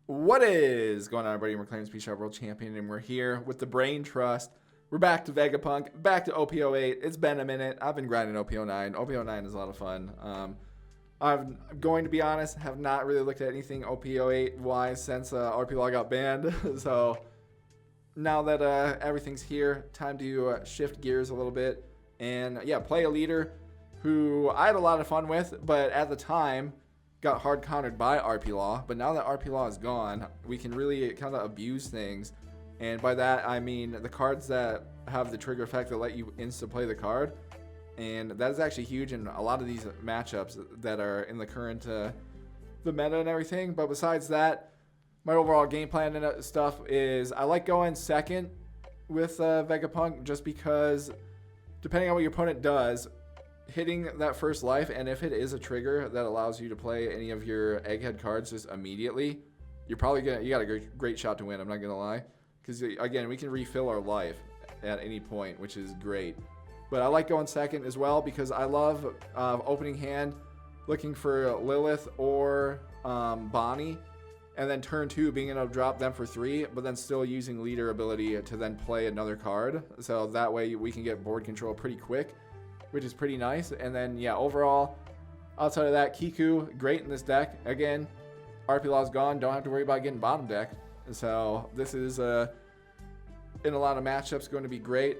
What is going on, everybody? We're Claims Speed Shop World Champion, and we're here with the Brain Trust. We're back to Vegapunk, back to OP08. It's been a minute. I've been grinding OP09. OP09 is a lot of fun. I'm going to be honest, have not really looked at anything OP08-wise since RP Law got banned. So now that everything's here, time to shift gears a little bit and, yeah, play a leader who I had a lot of fun with, but at the time got hard countered by RP Law. But now that RP Law is gone, we can really kind of abuse things. And by that, I mean the cards that have the trigger effect that let you insta-play the card. And that is actually huge in a lot of these matchups that are in the current the meta and everything. But besides that, my overall game plan and stuff is I like going second with Vegapunk just because depending on what your opponent does, hitting that first life, and if it is a trigger that allows you to play any of your egghead cards just immediately, you got a great shot to win. I'm not gonna lie, because again, we can refill our life at any point, which is great. But I like going second as well because I love opening hand, looking for Lilith or Bonnie, and then turn 2 being able to drop them for 3, but then still using leader ability to then play another card. So that way we can get board control pretty quick, which is pretty nice. And then, yeah, overall, outside of that, Kiku, great in this deck. Again, RP Law's gone. Don't have to worry about getting bottom deck. So this is, in a lot of matchups, going to be great.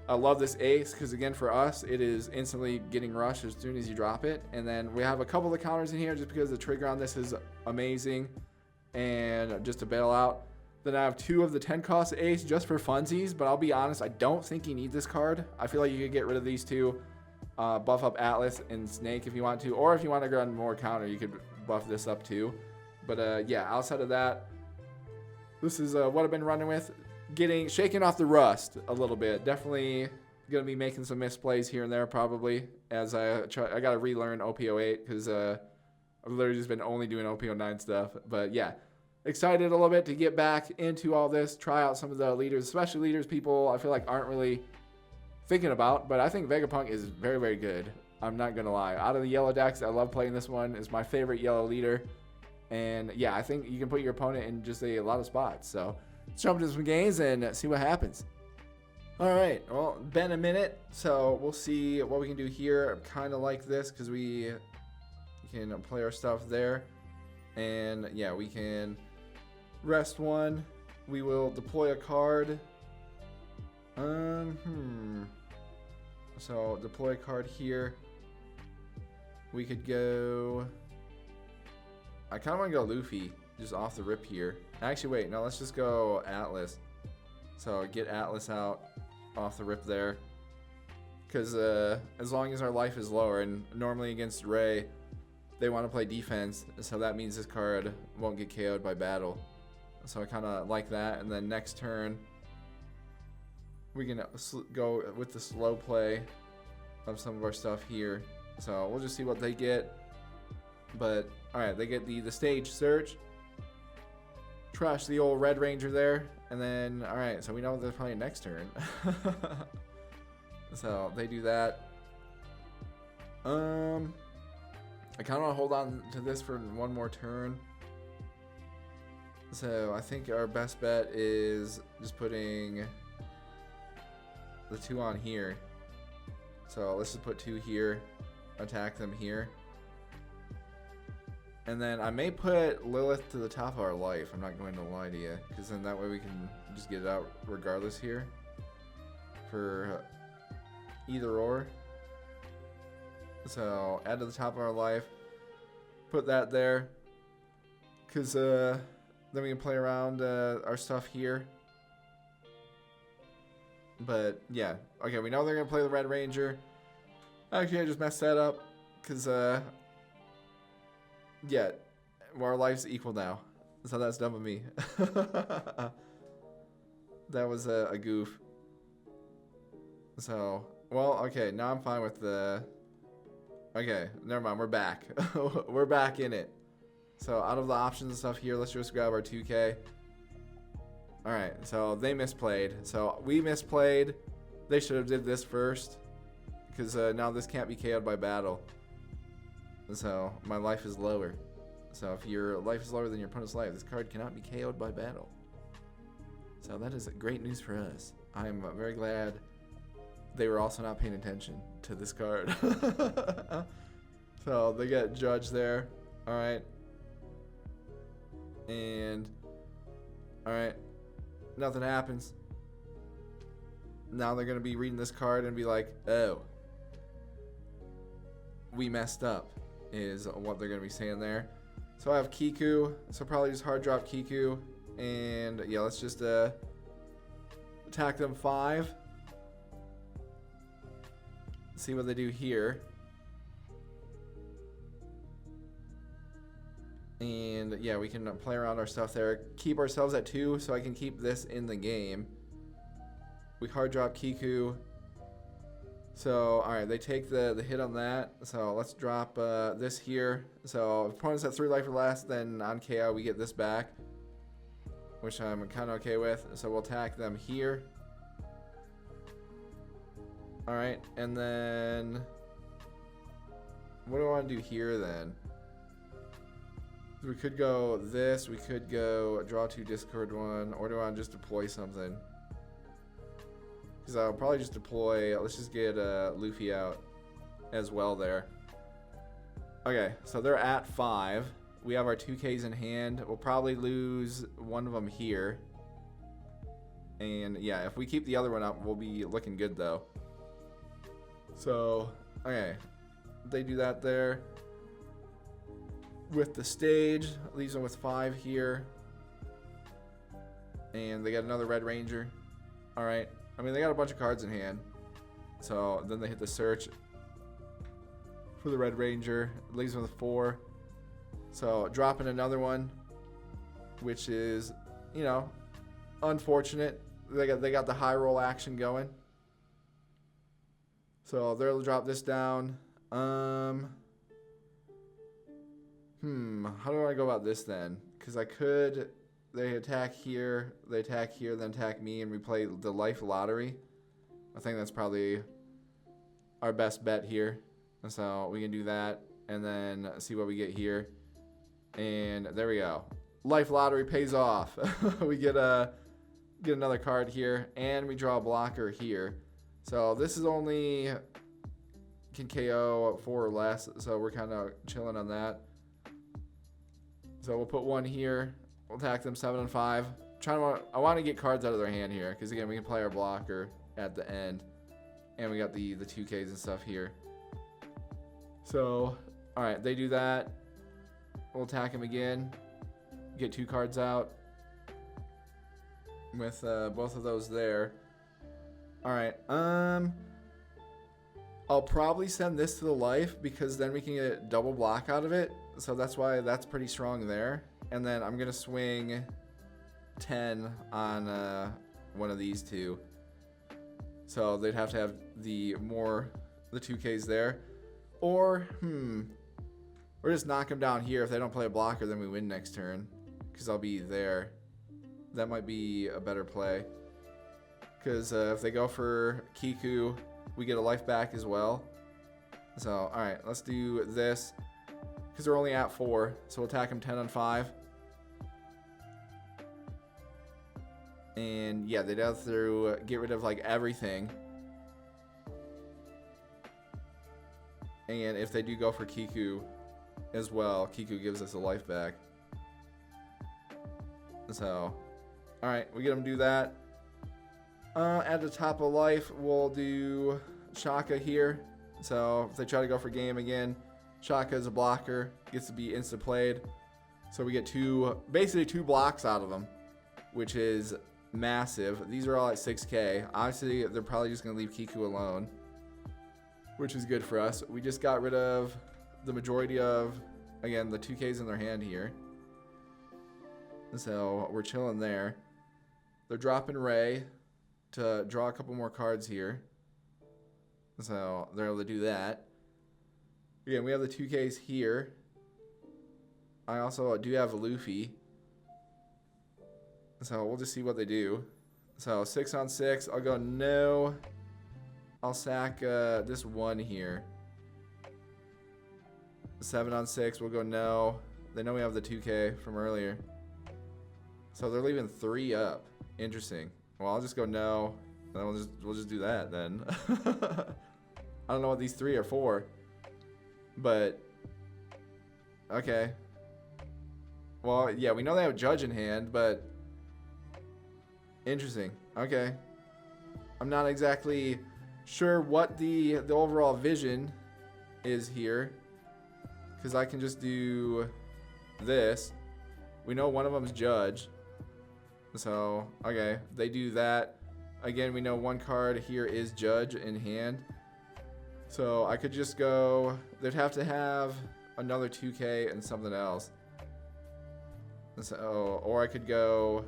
I love this ace because, again, for us, it is instantly getting rushed as soon as you drop it. And then we have a couple of counters in here just because the trigger on this is amazing. And just to bail out. Then I have 2 of the 10 cost ace just for funsies, but I'll be honest, I don't think you need this card. I feel like you could get rid of these 2, buff up Atlas and Snake if you want to, or if you want to run more counter, you could buff this up too. But yeah, outside of that, this is what I've been running with. Shaking off the rust a little bit. Definitely gonna be making some misplays here and there probably as I gotta relearn OP08 because I've literally just been only doing OP09 stuff. But yeah. Excited a little bit to get back into all this, try out some of the leaders, especially leaders people I feel like aren't really thinking about, but I think Vegapunk is very, very good. I'm not going to lie. Out of the yellow decks, I love playing this one. It's my favorite yellow leader. And yeah, I think you can put your opponent in just a lot of spots. So let's jump into some games and see what happens. All right, well, been a minute, so we'll see what we can do here. I kind of like this because we can play our stuff there. And yeah, we can rest 1. We will deploy a card. So deploy a card here. We could go. I kind of want to go Luffy, just off the rip here. Actually, wait, no, let's just go Atlas. So get Atlas out off the rip there. Because as long as our life is lower, and normally against Ray, they want to play defense, so that means this card won't get KO'd by battle. So I kind of like that. And then next turn, we can go with the slow play of some of our stuff here. So we'll just see what they get. But all right, they get the stage search. Trash the old Red Ranger there. And then, all right, so we know what they're playing next turn. So they do that. I kind of want to hold on to this for one more turn. So I think our best bet is just putting the 2 on here. So let's just put 2 here, attack them here. And then I may put Lilith to the top of our life. I'm not going to lie to you, because then that way we can just get it out regardless here for either or. So add to the top of our life, put that there, because then we can play around our stuff here. But yeah, okay, we know they're gonna play the Red Ranger. Actually, I just messed that up because yeah, our life's equal now, so that's dumb of me. That was a goof. So well, okay, now I'm fine with the. Okay, never mind, we're back. We're back in it. So out of the options and stuff here, let's just grab our 2K. Alright, so they misplayed. So we misplayed. They should have did this first. Because now this can't be KO'd by battle. So my life is lower. So if your life is lower than your opponent's life, this card cannot be KO'd by battle. So that is great news for us. I'm very glad they were also not paying attention to this card. So they get Judge there. Alright. And alright. Nothing happens. Now they're going to be reading this card and be like, oh, we messed up, is what they're going to be saying there. So I have Kiku, so probably just hard drop Kiku. And yeah, let's just attack them 5. See what they do here. And yeah, we can play around our stuff there. Keep ourselves at 2 so I can keep this in the game. We hard drop Kiku. So, alright, they take the hit on that. So let's drop this here. So if opponent's at 3 life or less, then on KO we get this back, which I'm kind of okay with. So we'll attack them here. Alright, and then what do I want to do here then? We could go this, we could go draw 2, discard 1, or do I want to just deploy something? Because I'll probably just deploy, let's just get Luffy out as well there. Okay, so they're at 5. We have our 2Ks in hand. We'll probably lose one of them here. And yeah, if we keep the other one up, we'll be looking good though. So, okay. They do that there. With the stage, leaves them with 5 here. And they got another Red Ranger. Alright. I mean, they got a bunch of cards in hand. So then they hit the search for the Red Ranger. It leaves them with 4. So dropping another one, which is, you know, unfortunate. They got the high roll action going. So they'll drop this down. How do I go about this then? Because I could... They attack here, then attack me, and we play the life lottery. I think that's probably our best bet here. So we can do that, and then see what we get here. And there we go. Life lottery pays off. We get another card here, and we draw a blocker here. So this is only can KO 4 or less, so we're kind of chilling on that. So we'll put 1 here. We'll attack them 7 and 5. I want to get cards out of their hand here, because again, we can play our blocker at the end, and we got the 2Ks and stuff here. So, all right, they do that. We'll attack him again. Get 2 cards out with both of those there. All right. I'll probably send this to the life, because then we can get double block out of it. So that's why that's pretty strong there. And then I'm going to swing 10 on one of these 2. So they'd have to have the 2Ks there. Or just knock them down here. If they don't play a blocker, then we win next turn, because I'll be there. That might be a better play. Because if they go for Kiku, we get a life back as well. So, alright, let's do this. Because they're only at 4, so we'll attack them 10 on 5. And yeah, they'd have to get rid of like everything. And if they do go for Kiku as well, Kiku gives us a life back. So, alright, we get them to do that. At the top of life, we'll do Shaka here. So if they try to go for game again, Shaka is a blocker, gets to be insta played. So we get basically two blocks out of them, which is massive. These are all at 6K. Obviously, they're probably just going to leave Kiku alone, which is good for us. We just got rid of the majority of, again, the 2Ks in their hand here. So we're chilling there. They're dropping Ray to draw a couple more cards here. So they're able to do that. Again, we have the 2Ks here. I also do have Luffy. So we'll just see what they do. So 6 on 6. I'll go no. I'll sack this one here. 7 on 6. We'll go no. They know we have the 2K from earlier. So they're leaving 3 up. Interesting. Well, I'll just go no. Then we'll just do that then. I don't know what these 3 are for. But okay. Well, yeah, we know they have Judge in hand, but interesting. Okay. I'm not exactly sure what the overall vision is here, because I can just do this. We know one of them is Judge, so okay, they do that. Again, we know one card here is Judge in hand, so I could just go. They'd have to have another 2K and something else. So, or I could go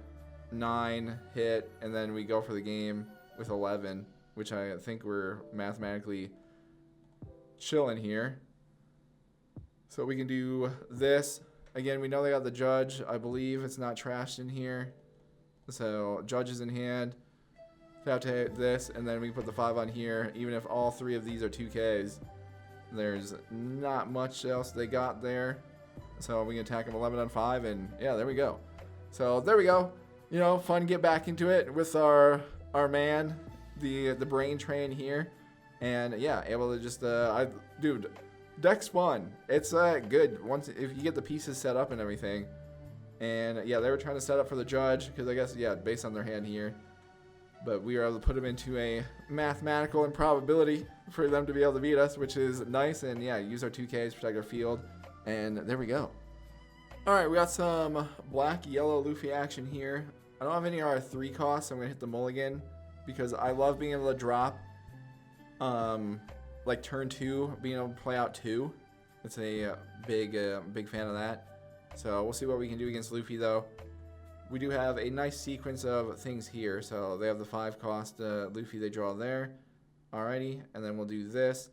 9 hit, and then we go for the game with 11, which I think we're mathematically chilling here. So we can do this. Again, we know they got the Judge. I believe it's not trashed in here. So Judge is in hand. They have to hit this, and then we can put the 5 on here. Even if all 3 of these are 2Ks, there's not much else they got there. So we can attack them 11 on 5, and yeah, there we go. So there we go. You know, fun to get back into it with our man, the brain train here, and yeah, able to just dude, deck's fun. It's good once if you get the pieces set up and everything. And yeah, they were trying to set up for the Judge because I guess yeah, based on their hand here, but we were able to put them into a mathematical improbability for them to be able to beat us, which is nice. And yeah, use our 2Ks, protect our field, and there we go. All right, we got some black yellow Luffy action here. I don't have any R3 costs, so I'm gonna hit the mulligan because I love being able to drop like turn 2, being able to play out 2. It's a big fan of that. So we'll see what we can do against Luffy though. We do have a nice sequence of things here. So they have the 5 cost Luffy they draw there. Alrighty, and then we'll do this.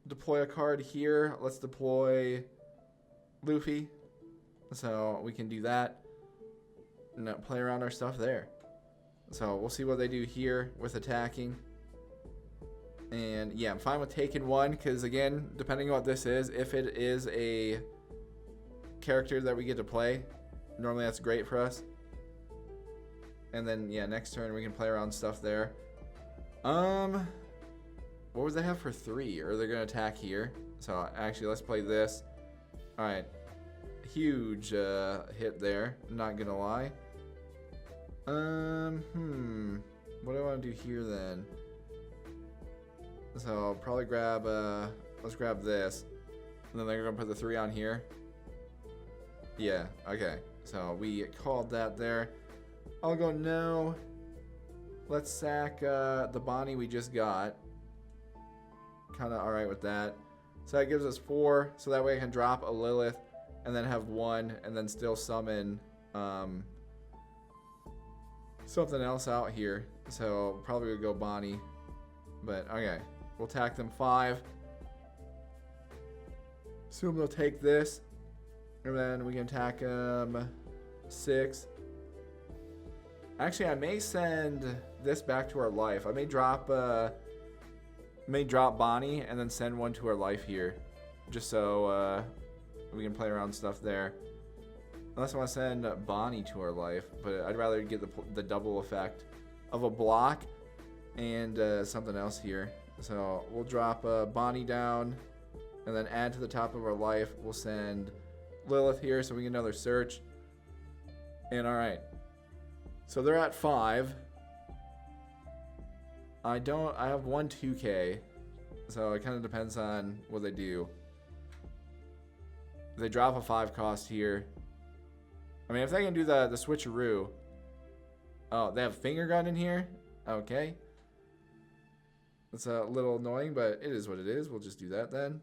Deploy a card here. Let's deploy Luffy. So we can do that and play around our stuff there. So we'll see what they do here with attacking. And yeah, I'm fine with taking 1 because again, depending on what this is, if it is a character that we get to play, normally that's great for us. And then yeah, next turn we can play around stuff there. What would they have for 3? Or they're gonna attack here. So actually, let's play this. All right. Huge hit there, not gonna lie. What do I want to do here then? So I'll probably grab let's grab this, and then they're gonna put the 3 on here. Yeah, okay, so we called that there. I'll go no. Let's sack the Bonnie we just got. Kind of alright with that. So that gives us 4, so that way I can drop a Lilith and then have 1, and then still summon something else out here. So probably would go Bonnie, but okay, we'll attack them 5. Assume they'll take this, and then we can attack them 6. Actually, I may send this back to our life. I may drop Bonnie and then send 1 to our life here, just so we can play around stuff there. Unless I want to send Bonnie to our life, but I'd rather get the double effect of a block and something else here. So we'll drop Bonnie down and then add to the top of our life. We'll send Lilith here so we get another search. And all right, so they're at 5. I have 1 2K, so it kind of depends on what they do. They drop a 5 cost here. I mean, if they can do the switcheroo. Oh, they have finger gun in here? Okay. That's a little annoying, but it is what it is. We'll just do that then.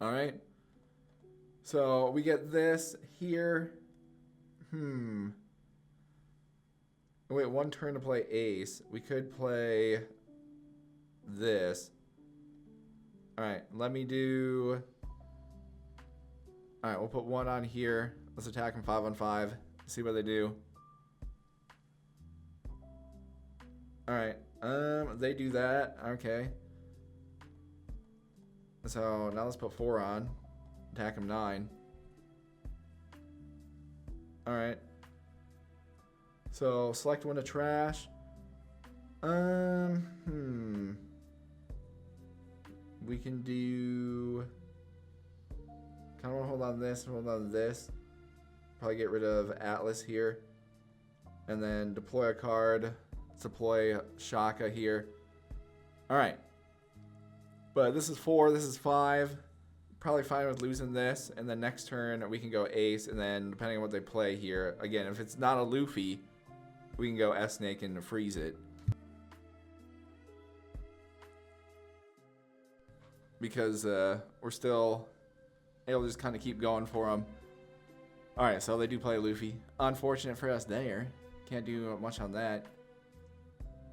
Alright. So we get this here. Wait, 1 turn to play ace. We could play this. Alright, let me do... Alright, we'll put 1 on here. Let's attack them 5 on 5. See what they do. Alright, they do that. Okay. So now let's put 4 on. Attack him 9. Alright. So select one to trash. We can do... Kind of want to hold on to this, hold on to this. Probably get rid of Atlas here. And then deploy a card. Deploy Shaka here. Alright. But this is 4, this is 5. Probably fine with losing this. And then next turn we can go Ace. And then depending on what they play here. Again, if it's not a Luffy, we can go S-Snake and freeze it. Because we're still able to just kind of keep going for them. Alright, so they do play Luffy. Unfortunate for us there. Can't do much on that.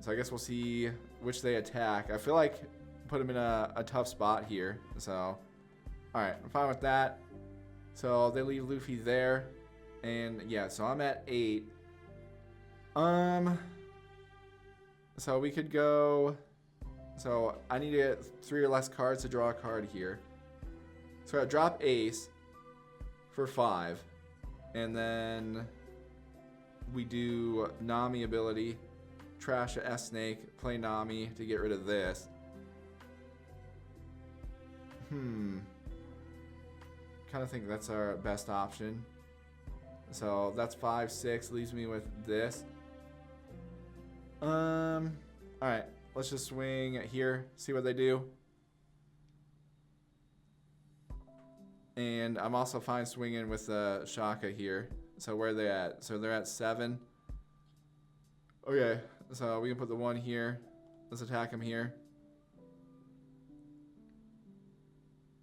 So I guess we'll see which they attack. I feel like put them in a tough spot here. So, alright, I'm fine with that. So they leave Luffy there. And yeah, so I'm at 8. So we could go... So I need to get 3 or less cards to draw a card here. So I drop Ace for 5. And then we do Nami ability. Trash a S-Snake. Play Nami to get rid of this. Kind of think that's our best option. So that's 5, 6. Leaves me with this. Alright. Let's just swing here, see what they do. And I'm also fine swinging with Shaka here. So where are they at? So they're at 7. Okay, so we can put the 1 here. Let's attack him here.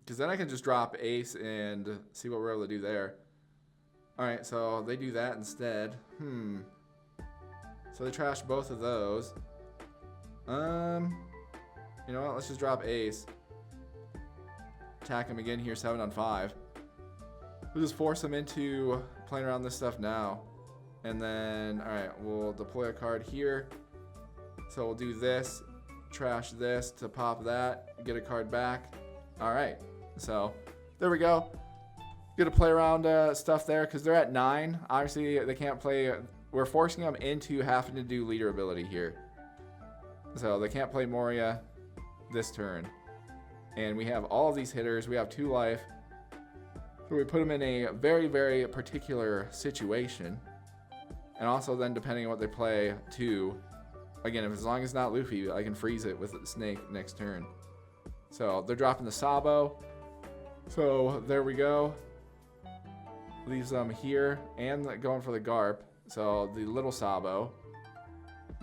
Because then I can just drop Ace and see what we're able to do there. Alright, so they do that instead. So they trash both of those. You know what? Let's just drop Ace. Attack him again here, 7 on 5. We'll just force him into playing around this stuff now. And then, alright, we'll deploy a card here. So we'll do this, trash this to pop that, get a card back. Alright, so there we go. Get to play around stuff there because they're at 9. Obviously, they can't play. We're forcing them into having to do leader ability here. So they can't play Moria this turn. And we have all of these hitters. We have 2 life. So we put them in a very, very particular situation. And also then depending on what they play too. Again, if as long as it's not Luffy, I can freeze it with the Snake next turn. So they're dropping the Sabo. So there we go. Leaves them here and going for the Garp. So the little Sabo.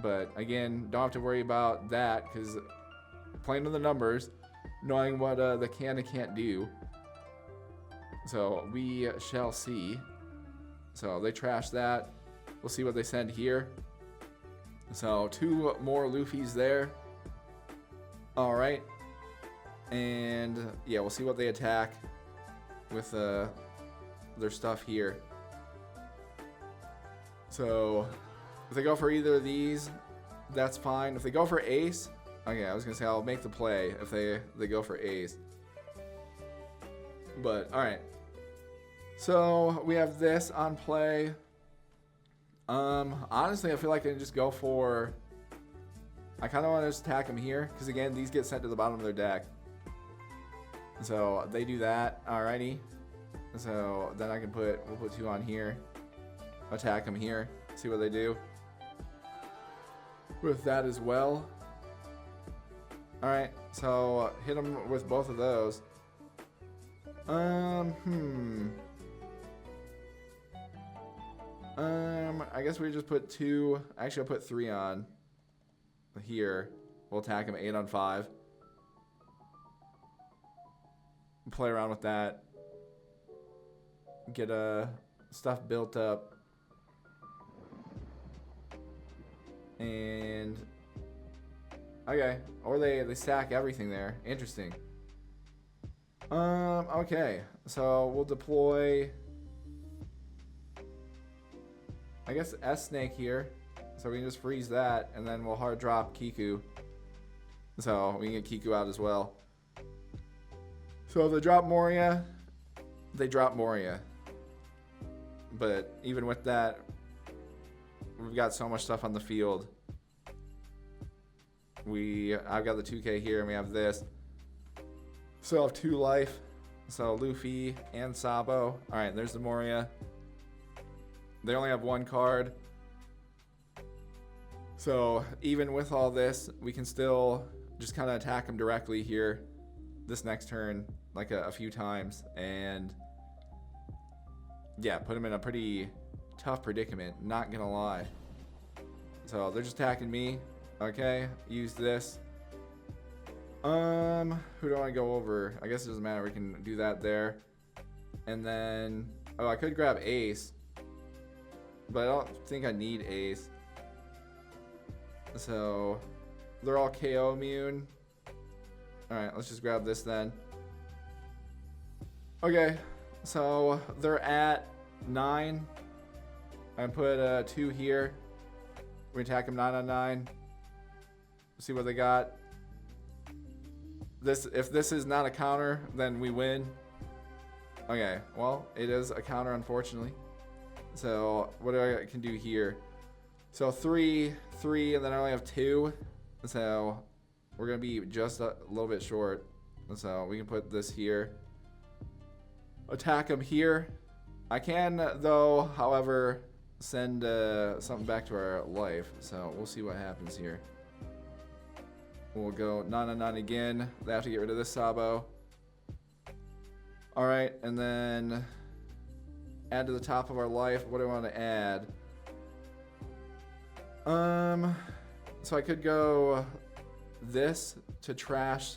But again, don't have to worry about that because playing with the numbers, knowing what the can and can't do. So we shall see. So they trash that. We'll see what they send here. So 2 more Luffys there. All right. And yeah, we'll see what they attack with their stuff here. So if they go for either of these, that's fine. If they go for Ace, okay, I was gonna say I'll make the play if they go for Ace. But all right. So we have this on play. Honestly, I feel like I can just go for. I kind of want to just attack them here because again, these get sent to the bottom of their deck. So they do that. Alrighty. So then we'll put 2 on here. Attack them here. See what they do with that as well. Alright, so hit them with both of those. I guess we just put 2. Actually, I'll put 3 on here. We'll attack him 8 on 5. Play around with that. Get stuff built up. And okay, or they stack everything there. Interesting. Okay, so we'll deploy, I guess, S-Snake here. So we can just freeze that, and then we'll hard drop Kiku. So we can get Kiku out as well. So if they drop Moria, they drop Moria. But even with that, we've got so much stuff on the field. I've got the 2K here, and we have this. Still have 2 life. So Luffy and Sabo. Alright, there's the Moria. They only have 1 card. So even with all this, we can still just kind of attack them directly here this next turn, like a few times. And yeah, put them in a pretty tough predicament, not gonna lie. So they're just attacking me. Okay, use this. Who do I want to go over? I guess it doesn't matter. We can do that there. And then, oh, I could grab Ace, but I don't think I need Ace. So they're all KO immune. All right, let's just grab this then. Okay, so they're at 9. I put 2 here. We attack them 9 on 9. See what they got. If this is not a counter, then we win. Okay, well, it is a counter, unfortunately. So what I can do here? So 3, 3, and then I only have 2. So we're gonna be just a little bit short. So we can put this here. Attack them here. I can, though, however, send something back to our life. So we'll see what happens here. We'll go 9 on 9 again. They have to get rid of this Sabo. Alright, and then add to the top of our life. What do I want to add? So I could go this to trash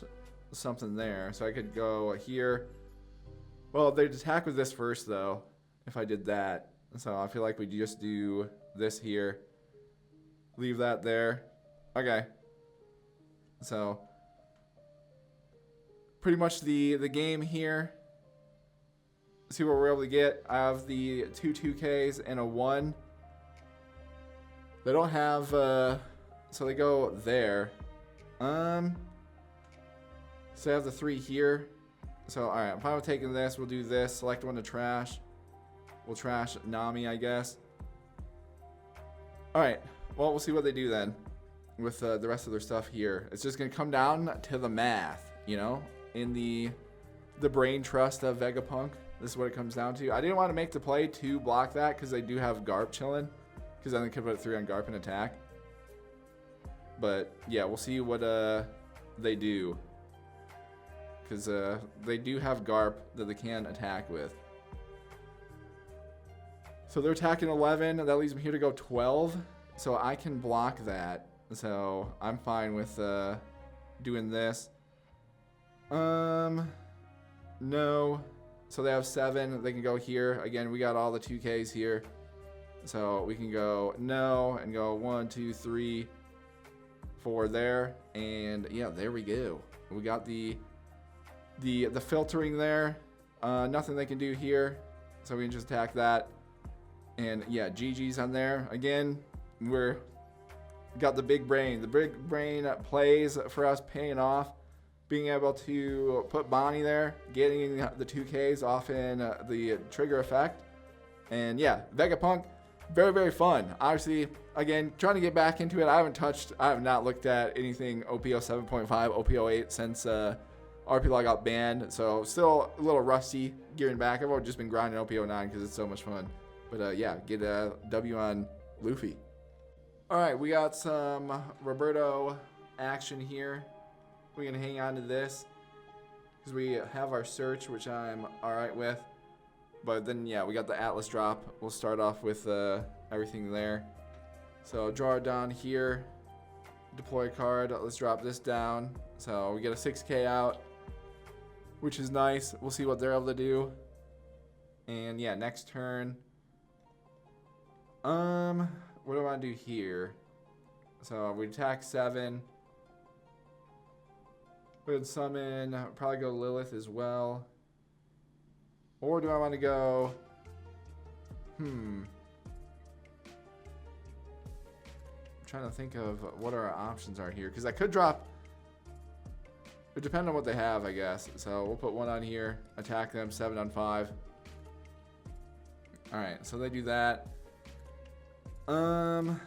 something there. So I could go here. Well, they'd attack with this first, though, if I did that. So I feel like we just do this here. Leave that there. Okay. So pretty much the game here. See what we're able to get. I have the 2 2Ks and a 1. They don't have so they go there. So I have the 3 here. So alright, I'm fine with taking this. We'll do this. Select one to trash. We'll trash Nami, I guess. Alright. Well, we'll see what they do then with the rest of their stuff here. It's just going to come down to the math, you know, in the brain trust of Vegapunk. This is what it comes down to. I didn't want to make the play to block that because they do have Garp chilling, because then they could put 3 on Garp and attack. But yeah, we'll see what they do, because they do have Garp that they can attack with. So they're attacking 11. That leaves me here to go 12. So I can block that. So I'm fine with doing this. No. So they have 7. They can go here. Again, we got all the 2Ks here. So we can go no and go 1, 2, 3, 4 there. And yeah, there we go. We got the filtering there. Nothing they can do here. So we can just attack that. And yeah, GG's on there. Again, we're got the big brain. The big brain plays for us, paying off. Being able to put Bonnie there, getting the 2Ks off in the trigger effect. And yeah, Vegapunk, very, very fun. Obviously, again, trying to get back into it. I have not looked at anything OP07.5, OP08 since RP Law got banned. So still a little rusty gearing back. I've just been grinding OP09 because it's so much fun. But yeah, get a W on Luffy. All right, we got some Roberto action here. We're going to hang on to this because we have our search, which I'm all right with. But then, yeah, we got the Atlas drop. We'll start off with everything there. So draw it down here. Deploy a card. Let's drop this down. So we get a 6K out, which is nice. We'll see what they're able to do. And, yeah, next turn. What do I want to do here? So we attack 7. We would summon, probably go Lilith as well. Or do I want to go... I'm trying to think of what our options are here. Because I could drop... It depends on what they have, I guess. So we'll put 1 on here. Attack them, 7 on 5. Alright, so they do that. Well,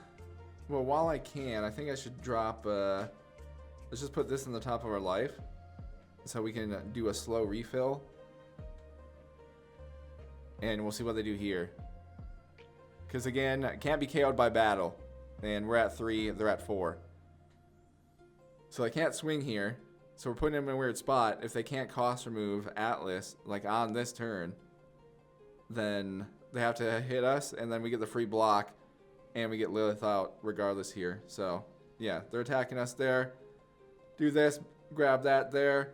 while I can, I think I should drop, let's just put this in the top of our life. So we can do a slow refill. And we'll see what they do here. Because again, can't be KO'd by battle. And we're at 3, they're at 4. So I can't swing here. So we're putting them in a weird spot. If they can't cost remove Atlas, like on this turn, then they have to hit us, and then we get the free block, and we get Lilith out regardless here. So, yeah, they're attacking us there. Do this, grab that there.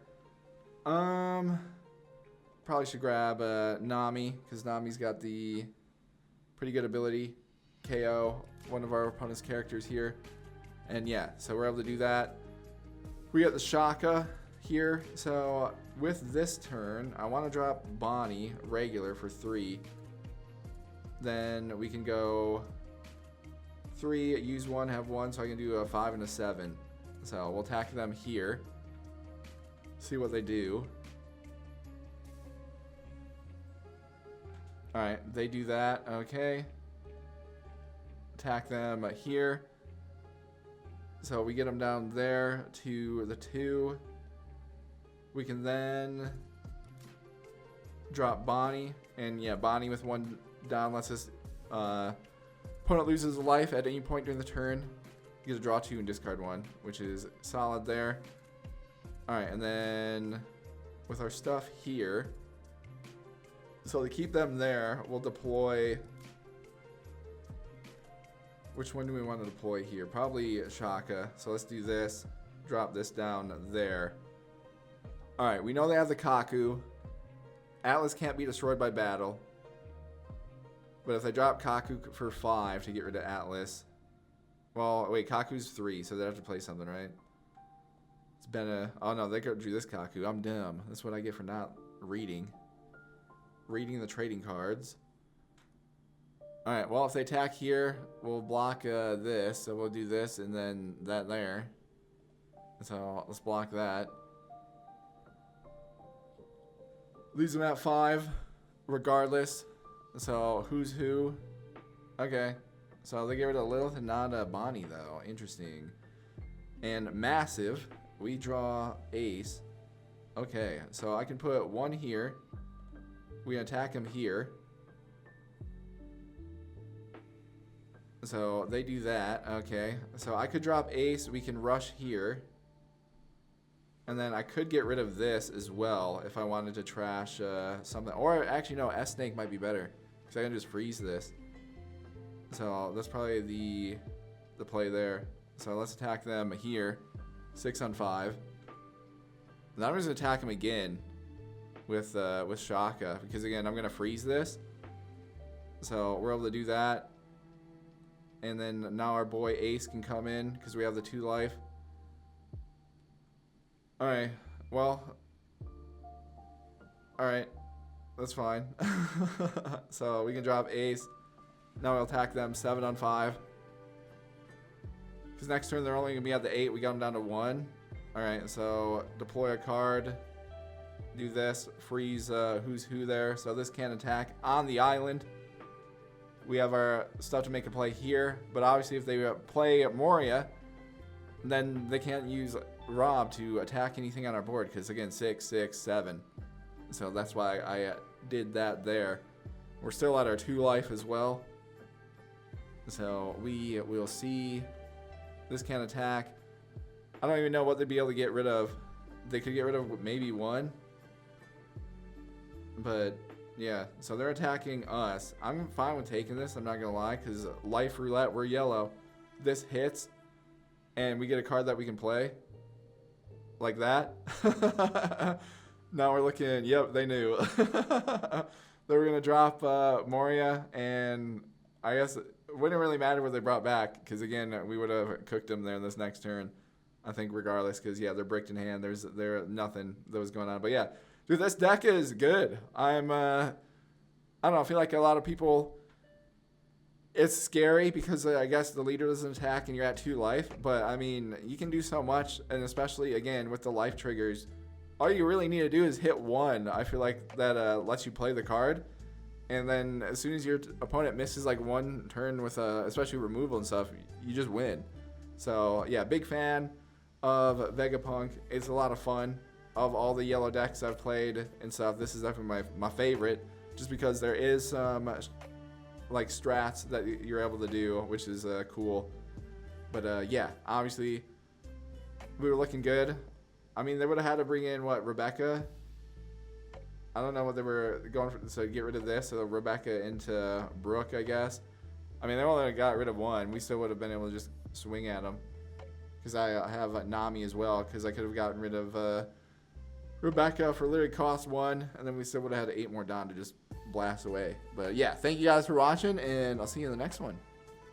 Probably should grab Nami, because Nami's got the pretty good ability. KO one of our opponent's characters here. And yeah, so we're able to do that. We got the Shaka here. So with this turn, I want to drop Bonnie regular for 3. Then we can go 3, use 1, have 1, so I can do a 5 and a 7. So we'll attack them here. See what they do. Alright, they do that. Okay. Attack them here. So we get them down there to the 2. We can then drop Bonnie. And yeah, Bonnie with 1 down lets us opponent loses a life at any point during the turn. You get to draw 2 and discard 1, which is solid there. Alright, and then with our stuff here, so to keep them there, we'll deploy. Which one do we want to deploy here? Probably Shaka. So let's do this. Drop this down there. Alright, we know they have the Kaku. Atlas can't be destroyed by battle. But if they drop Kaku for 5 to get rid of Atlas. Well, wait, Kaku's 3, so they have to play something, right? It's been a... Oh no, they drew this Kaku. I'm dumb. That's what I get for not reading. Reading the trading cards. Alright, well, if they attack here, we'll block this. So we'll do this and then that there. So let's block that. Leaves them at 5, regardless. So who's who? Okay. So they get rid of Lilith and not Bonnie, though. Interesting. And massive. We draw ace. Okay, so I can put 1 here. We attack him here. So they do that. Okay. So I could drop ace. We can rush here. And then I could get rid of this as well if I wanted to trash something. Or actually, no, S-Snake might be better. Because I can just freeze this. So that's probably the play there. So let's attack them here. 6 on 5. Now I'm just going to attack him again with Shaka. Because again, I'm going to freeze this. So we're able to do that. And then now our boy Ace can come in because we have the 2 life. Alright, well. Alright, that's fine. So we can drop Ace. Now we'll attack them 7 on 5. Because next turn they're only going to be at the 8. We got them down to 1. Alright, so deploy a card. Do this. Freeze who's who there. So this can attack on the island. We have our stuff to make a play here. But obviously if they play Moria, then they can't use Rob to attack anything on our board. Because again, 6, 6, 7. So that's why I did that there. We're still at our 2 life as well. So we will see. This can attack. I don't even know what they'd be able to get rid of. They could get rid of maybe 1. But yeah, so they're attacking us. I'm fine with taking this, I'm not gonna lie, because life roulette, we're yellow. This hits, and we get a card that we can play. Like that. Now we're looking, yep, they knew. They were gonna drop Moria, and I guess it wouldn't really matter what they brought back, because again, we would have cooked them there in this next turn. I think regardless, because yeah, they're bricked in hand. There's nothing that was going on. But yeah, dude, this deck is good. I don't know, I feel like a lot of people, it's scary because I guess the leader doesn't attack and you're at 2 life. But I mean, you can do so much, and especially again with the life triggers, all you really need to do is hit 1. I feel like that lets you play the card. And then as soon as your opponent misses like one turn with especially removal and stuff, you just win. So yeah, big fan of Vegapunk. It's a lot of fun. Of all the yellow decks I've played and stuff, this is definitely my favorite, just because there is some like strats that you're able to do, which is cool. But yeah, obviously we were looking good. I mean, they would have had to bring in what, Rebecca? I don't know what they were going for, so get rid of this, so Rebecca into Brooke, I guess. I mean, they only got rid of one. We still would have been able to just swing at them. Because I have Nami as well, because I could have gotten rid of Rebecca for literally cost 1, and then we still would have had 8 more down to just blast away. But yeah, thank you guys for watching, and I'll see you in the next one.